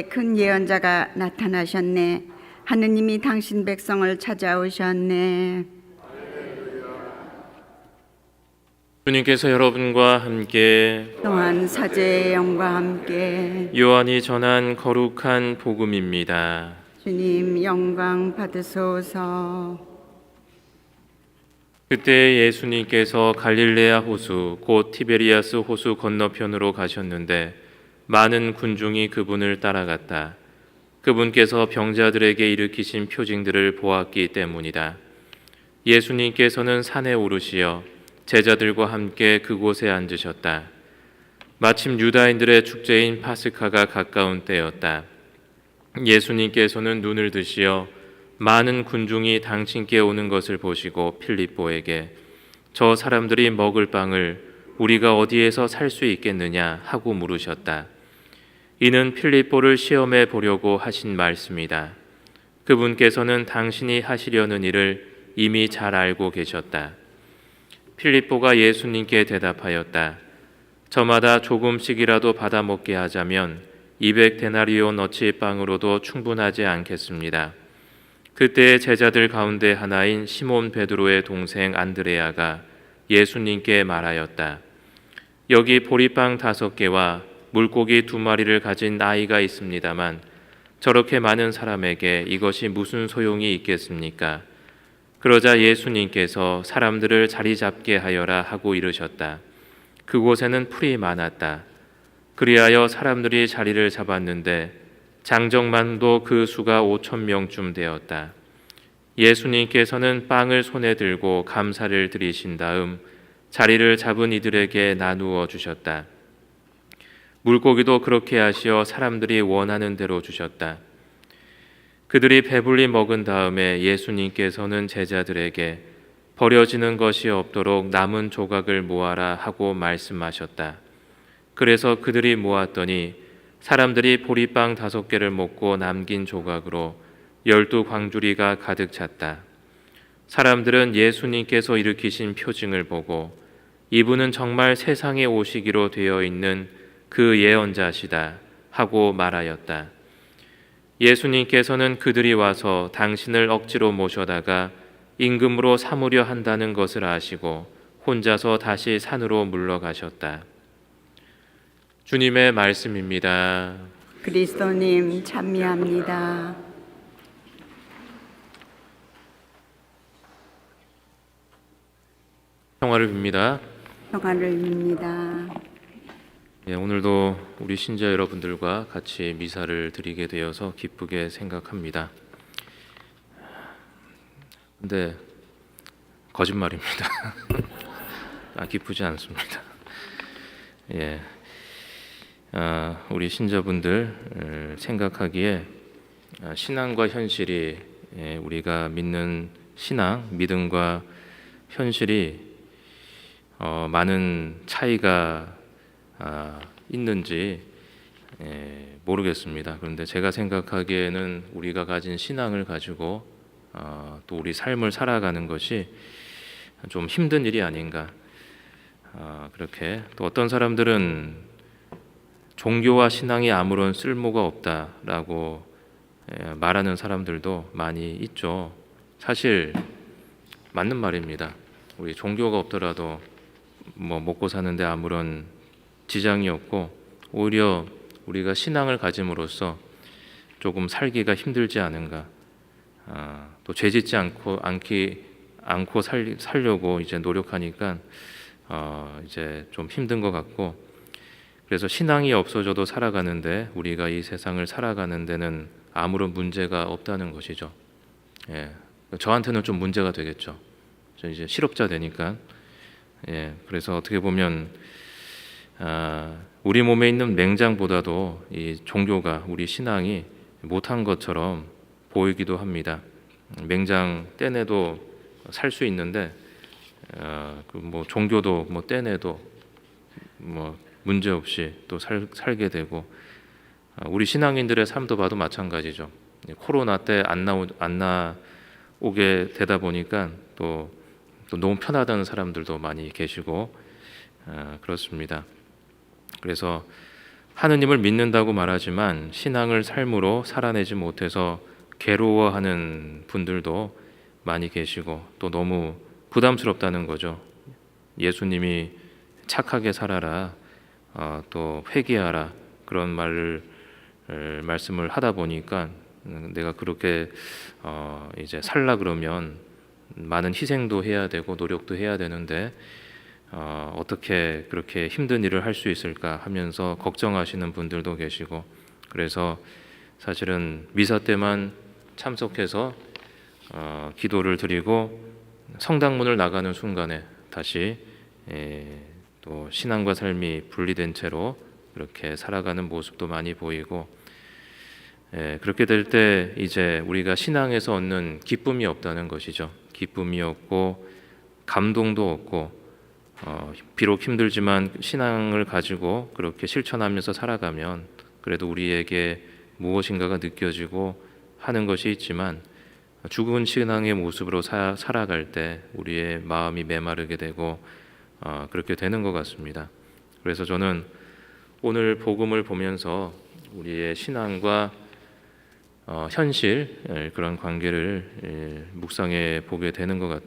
큰 예언자가 나타나셨네. 하느님이 당신 백성을 찾아오셨네. 주님께서 여러분과 함께 또한 사제의 영과 함께 요한이 전한 거룩한 복음입니다. 주님 영광 받으소서. 그때 예수님께서 갈릴레아 호수 곧 티베리아스 호수 건너편으로 가셨는데 많은 군중이 그분을 따라갔다. 그분께서 병자들에게 일으키신 표징들을 보았기 때문이다. 예수님께서는 산에 오르시어 제자들과 함께 그곳에 앉으셨다. 마침 유다인들의 축제인 파스카가 가까운 때였다. 예수님께서는 눈을 드시어 많은 군중이 당신께 오는 것을 보시고 필립보에게 저 사람들이 먹을 빵을 우리가 어디에서 살 수 있겠느냐 하고 물으셨다. 이는 필립보를 시험해 보려고 하신 말씀이다. 그분께서는 당신이 하시려는 일을 이미 잘 알고 계셨다. 필립보가 예수님께 대답하였다. 저마다 조금씩이라도 받아 먹게 하자면 200데나리온어치 빵으로도 충분하지 않겠습니다. 그때 제자들 가운데 하나인 시몬 베드로의 동생 안드레아가 예수님께 말하였다. 여기 보리빵 5개와 물고기 2마리를 가진 아이가 있습니다만 저렇게 많은 사람에게 이것이 무슨 소용이 있겠습니까? 그러자 예수님께서 사람들을 자리 잡게 하여라 하고 이르셨다. 그곳에는 풀이 많았다. 그리하여 사람들이 자리를 잡았는데 장정만도 그 수가 5,000명쯤 되었다. 예수님께서는 빵을 손에 들고 감사를 드리신 다음 자리를 잡은 이들에게 나누어 주셨다. 물고기도 그렇게 하시어 사람들이 원하는 대로 주셨다. 그들이 배불리 먹은 다음에 예수님께서는 제자들에게 버려지는 것이 없도록 남은 조각을 모아라 하고 말씀하셨다. 그래서 그들이 모았더니 사람들이 보리빵 5개를 먹고 남긴 조각으로 12광주리가 가득 찼다. 사람들은 예수님께서 일으키신 표징을 보고 이분은 정말 세상에 오시기로 되어 있는 그 예언자시다 하고 말하였다. 예수님께서는 그들이 와서 당신을 억지로 모셔다가 임금으로 삼으려 한다는 것을 아시고 혼자서 다시 산으로 물러가셨다. 주님의 말씀입니다. 그리스도님 찬미합니다. 평화를 빕니다. 평화를 빕니다. 오늘도 우리 신자 여러분들과 같이 미사를 드리게 되어서 기쁘게 생각합니다. 근데 거짓말입니다. 기쁘지 않습니다. 우리 신자분들 생각하기에 신앙과 현실이 우리가 믿는 신앙, 믿음과 현실이 많은 차이가 있는지 모르겠습니다. 그런데 제가 생각하기에는 우리가 가진 신앙을 가지고 또 우리 삶을 살아가는 것이 좀 힘든 일이 아닌가. 그렇게 또 어떤 사람들은 종교와 신앙이 아무런 쓸모가 없다라고 말하는 사람들도 많이 있죠. 사실 맞는 말입니다. 우리 종교가 없더라도 먹고 사는데 아무런 지장이 없고 오히려 우리가 신앙을 가짐으로써 조금 살기가 힘들지 않은가. 또 죄짓지 않고 살려고 이제 노력하니까 이제 좀 힘든 것 같고, 그래서 신앙이 없어져도 살아가는데 우리가 이 세상을 살아가는 데는 아무런 문제가 없다는 것이죠. 저한테는 좀 문제가 되겠죠. 저 이제 실업자 되니까. 그래서 어떻게 보면 우리 몸에 있는 맹장보다도 이 종교가, 우리 신앙이 못한 것처럼 보이기도 합니다. 맹장 떼내도 살 수 있는데 종교도 떼내도 문제 없이 또 살게 되고, 우리 신앙인들의 삶도 봐도 마찬가지죠. 코로나 때 안 나오게 되다 보니까 또 너무 편하다는 사람들도 많이 계시고 그렇습니다. 그래서 하느님을 믿는다고 말하지만 신앙을 삶으로 살아내지 못해서 괴로워하는 분들도 많이 계시고 또 너무 부담스럽다는 거죠. 예수님이 착하게 살아라, 또 회개하라 그런 말씀을 하다 보니까 내가 그렇게 이제 살라 그러면 많은 희생도 해야 되고 노력도 해야 되는데 어떻게 그렇게 힘든 일을 할 수 있을까 하면서 걱정하시는 분들도 계시고, 그래서 사실은 미사 때만 참석해서 기도를 드리고 성당문을 나가는 순간에 다시 또 신앙과 삶이 분리된 채로 그렇게 살아가는 모습도 많이 보이고, 그렇게 될 때 이제 우리가 신앙에서 얻는 기쁨이 없다는 것이죠. 기쁨이 없고 감동도 없고, 비록 힘들지만 신앙을 가지고 그렇게 실천하면서 살아가면 그래도 우리에게 무엇인가가 느껴지고 하는 것이 있지만, 죽은 신앙의 모습으로 살아갈 때 우리의 마음이 메마르게 되고 그렇게 되는 것 같습니다. 그래서 저는 오늘 복음을 보면서 우리의 신앙과 현실 그런 관계를 묵상해 보게 되는 것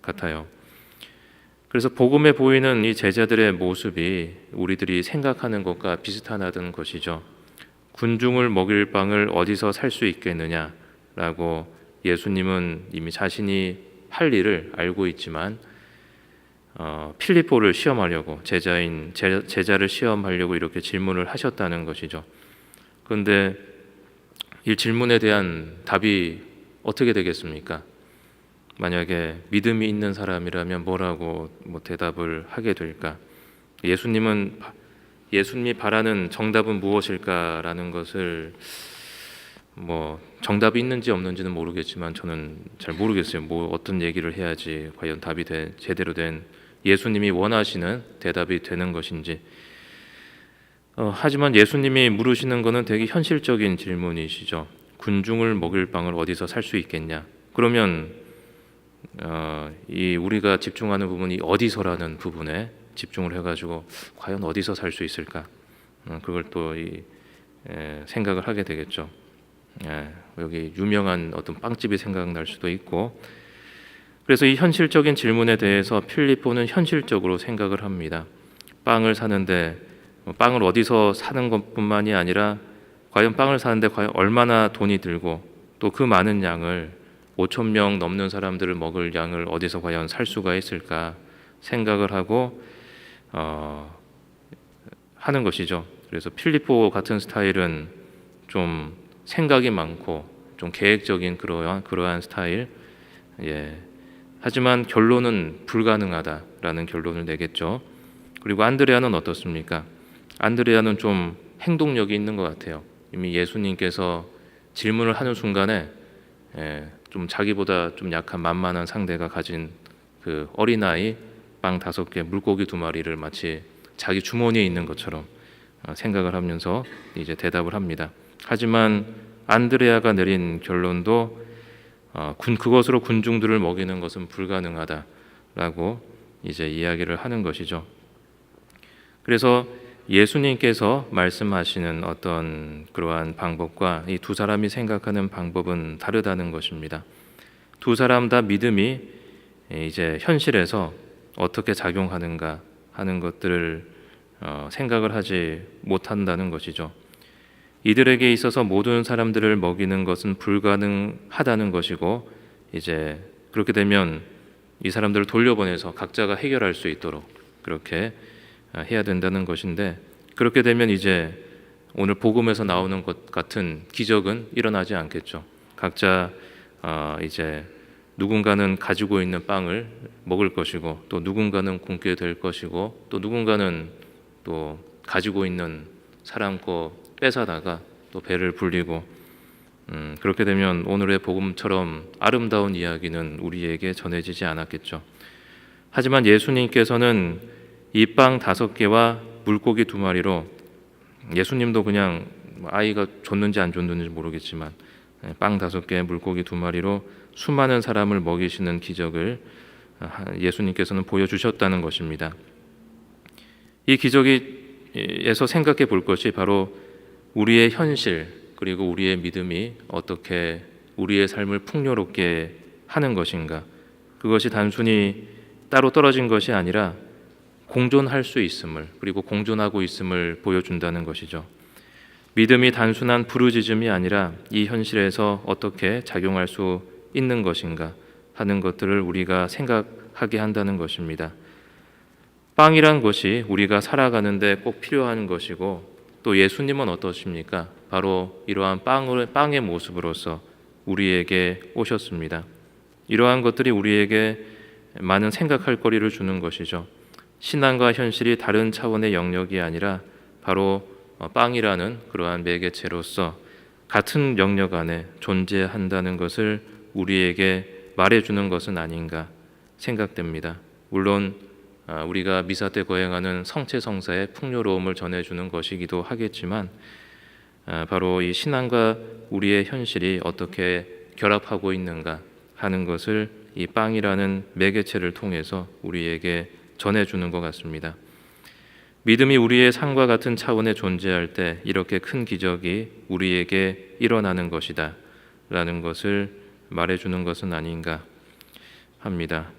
같아요. 그래서 복음에 보이는 이 제자들의 모습이 우리들이 생각하는 것과 비슷하다는 것이죠. 군중을 먹일 빵을 어디서 살 수 있겠느냐라고 예수님은 이미 자신이 할 일을 알고 있지만 필리포를 시험하려고 제자를 시험하려고 이렇게 질문을 하셨다는 것이죠. 그런데 이 질문에 대한 답이 어떻게 되겠습니까? 만약에 믿음이 있는 사람이라면 뭐라고 대답을 하게 될까? 예수님이 바라는 정답은 무엇일까라는 것을 정답이 있는지 없는지는 모르겠지만 저는 잘 모르겠어요. 어떤 얘기를 해야지 과연 답이 제대로 된 예수님이 원하시는 대답이 되는 것인지. 하지만 예수님이 물으시는 것은 되게 현실적인 질문이시죠. 군중을 먹일 빵을 어디서 살 수 있겠냐? 그러면 이 우리가 집중하는 부분이 어디서라는 부분에 집중을 해가지고 과연 어디서 살 수 있을까? 그걸 또 생각을 하게 되겠죠. 여기 유명한 어떤 빵집이 생각날 수도 있고, 그래서 이 현실적인 질문에 대해서 필리포는 현실적으로 생각을 합니다. 빵을 사는데 빵을 어디서 사는 것뿐만이 아니라 과연 빵을 사는데 과연 얼마나 돈이 들고 또 그 많은 양을 5천 명 넘는 사람들을 먹을 양을 어디서 과연 살 수가 있을까 생각을 하고 하는 것이죠. 그래서 필리포 같은 스타일은 좀 생각이 많고 좀 계획적인 그러한 스타일. 하지만 결론은 불가능하다라는 결론을 내겠죠. 그리고 안드레아는 어떻습니까? 안드레아는 좀 행동력이 있는 것 같아요. 이미 예수님께서 질문을 하는 순간에 좀 자기보다 좀 약한 만만한 상대가 가진 그 어린아이 빵 5개, 물고기 2마리를 마치 자기 주머니에 있는 것처럼 생각을 하면서 이제 대답을 합니다. 하지만 안드레아가 내린 결론도 그것으로 군중들을 먹이는 것은 불가능하다라고 이제 이야기를 하는 것이죠. 그래서 예수님께서 말씀하시는 어떤 그러한 방법과 이 두 사람이 생각하는 방법은 다르다는 것입니다. 두 사람 다 믿음이 이제 현실에서 어떻게 작용하는가 하는 것들을 생각을 하지 못한다는 것이죠. 이들에게 있어서 모든 사람들을 먹이는 것은 불가능하다는 것이고, 이제 그렇게 되면 이 사람들을 돌려보내서 각자가 해결할 수 있도록 그렇게 해야 된다는 것인데, 그렇게 되면 이제 오늘 복음에서 나오는 것 같은 기적은 일어나지 않겠죠. 각자 이제 누군가는 가지고 있는 빵을 먹을 것이고, 또 누군가는 굶게 될 것이고, 또 누군가는 또 가지고 있는 사람 거 뺏어다가 또 배를 불리고, 그렇게 되면 오늘의 복음처럼 아름다운 이야기는 우리에게 전해지지 않았겠죠. 하지만 예수님께서는 이 빵 5개와 물고기 2마리로, 예수님도 그냥 아이가 줬는지 안 줬는지 모르겠지만 빵 5개, 물고기 2마리로 수많은 사람을 먹이시는 기적을 예수님께서는 보여주셨다는 것입니다. 이 기적이 에서 생각해 볼 것이 바로 우리의 현실 그리고 우리의 믿음이 어떻게 우리의 삶을 풍요롭게 하는 것인가. 그것이 단순히 따로 떨어진 것이 아니라 공존할 수 있음을, 그리고 공존하고 있음을 보여준다는 것이죠. 믿음이 단순한 부르짖음이 아니라 이 현실에서 어떻게 작용할 수 있는 것인가 하는 것들을 우리가 생각하게 한다는 것입니다. 빵이란 것이 우리가 살아가는데 꼭 필요한 것이고, 또 예수님은 어떠십니까? 바로 이러한 빵의 모습으로서 우리에게 오셨습니다. 이러한 것들이 우리에게 많은 생각할 거리를 주는 것이죠. 신앙과 현실이 다른 차원의 영역이 아니라 바로 빵이라는 그러한 매개체로서 같은 영역 안에 존재한다는 것을 우리에게 말해주는 것은 아닌가 생각됩니다. 물론 우리가 미사 때 거행하는 성체성사의 풍요로움을 전해주는 것이기도 하겠지만, 바로 이 신앙과 우리의 현실이 어떻게 결합하고 있는가 하는 것을 이 빵이라는 매개체를 통해서 우리에게 전해주는 것 같습니다. 믿음이 우리의 삶과 같은 차원에 존재할 때 이렇게 큰 기적이 우리에게 일어나는 것이다 라는 것을 말해주는 것은 아닌가 합니다.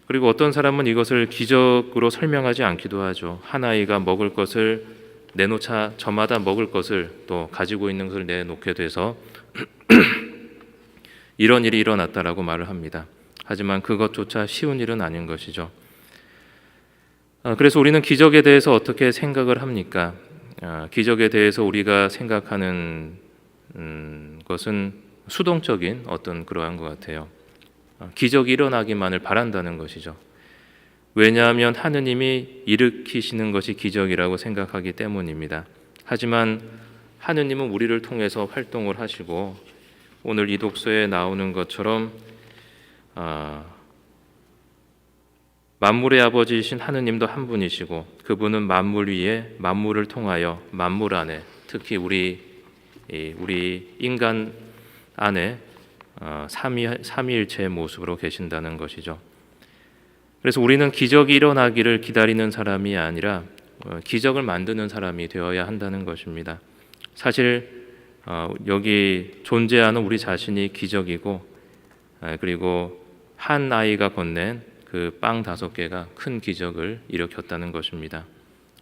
그리고 어떤 사람은 이것을 기적으로 설명하지 않기도 하죠. 한 아이가 먹을 것을 내놓자 저마다 먹을 것을 또 가지고 있는 것을 내놓게 돼서 이런 일이 일어났다라고 말을 합니다. 하지만 그것조차 쉬운 일은 아닌 것이죠. 그래서 우리는 기적에 대해서 어떻게 생각을 합니까? 기적에 대해서 우리가 생각하는 것은 수동적인 어떤 그러한 것 같아요. 기적이 일어나기만을 바란다는 것이죠. 왜냐하면 하느님이 일으키시는 것이 기적이라고 생각하기 때문입니다. 하지만 하느님은 우리를 통해서 활동을 하시고, 오늘 이 독서에 나오는 것처럼 만물의 아버지이신 하느님도 한 분이시고, 그분은 만물 위에 만물을 통하여 만물 안에, 특히 우리 인간 안에 삼위일체의 모습으로 계신다는 것이죠. 그래서 우리는 기적이 일어나기를 기다리는 사람이 아니라 기적을 만드는 사람이 되어야 한다는 것입니다. 사실 여기 존재하는 우리 자신이 기적이고, 그리고 한 아이가 건넨 그 빵 5개가 큰 기적을 일으켰다는 것입니다.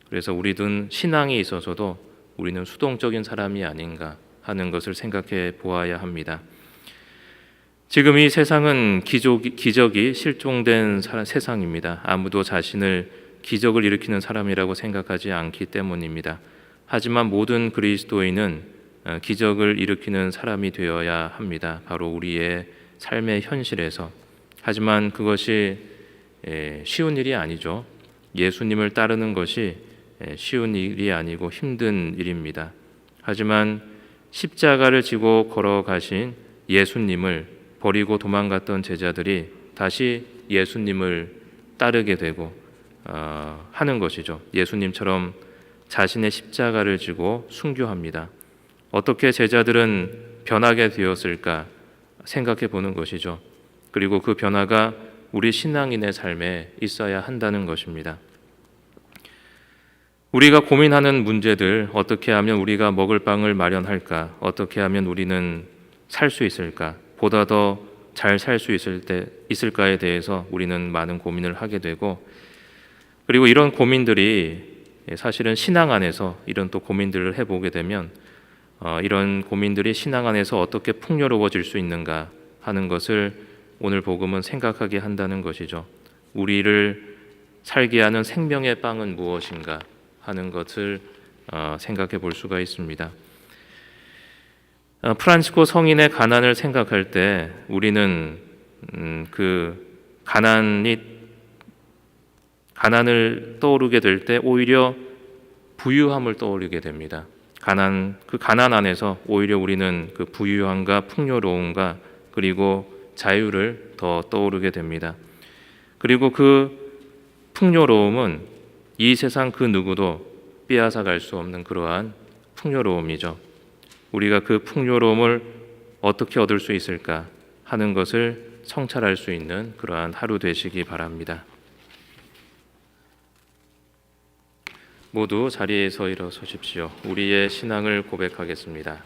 그래서 우리는 신앙에 있어서도 우리는 수동적인 사람이 아닌가 하는 것을 생각해 보아야 합니다. 지금 이 세상은 기적이 실종된 세상입니다. 아무도 자신을 기적을 일으키는 사람이라고 생각하지 않기 때문입니다. 하지만 모든 그리스도인은 기적을 일으키는 사람이 되어야 합니다. 바로 우리의 삶의 현실에서. 하지만 그것이 쉬운 일이 아니죠. 예수님을 따르는 것이 쉬운 일이 아니고 힘든 일입니다. 하지만 십자가를 지고 걸어가신 예수님을 버리고 도망갔던 제자들이 다시 예수님을 따르게 되고 하는 것이죠. 예수님처럼 자신의 십자가를 지고 순교합니다. 어떻게 제자들은 변하게 되었을까 생각해 보는 것이죠. 그리고 그 변화가 우리 신앙인의 삶에 있어야 한다는 것입니다. 우리가 고민하는 문제들, 어떻게 하면 우리가 먹을 빵을 마련할까? 어떻게 하면 우리는 살 수 있을까? 보다 더 잘 살 수 있을까에 대해서 우리는 많은 고민을 하게 되고, 그리고 이런 고민들이 사실은 신앙 안에서 이런 또 고민들을 해보게 되면 이런 고민들이 신앙 안에서 어떻게 풍요로워질 수 있는가 하는 것을 오늘 복음은 생각하게 한다는 것이죠. 우리를 살게 하는 생명의 빵은 무엇인가 하는 것을 생각해 볼 수가 있습니다. 프란치스코 성인의 가난을 생각할 때 우리는 그 가난을 떠오르게 될 때 오히려 부유함을 떠올리게 됩니다. 그 가난 안에서 오히려 우리는 그 부유함과 풍요로움과 그리고 자유를 더 떠오르게 됩니다. 그리고 그 풍요로움은 이 세상 그 누구도 빼앗아 갈 수 없는 그러한 풍요로움이죠. 우리가 그 풍요로움을 어떻게 얻을 수 있을까 하는 것을 성찰할 수 있는 그러한 하루 되시기 바랍니다. 모두 자리에서 일어서십시오. 우리의 신앙을 고백하겠습니다.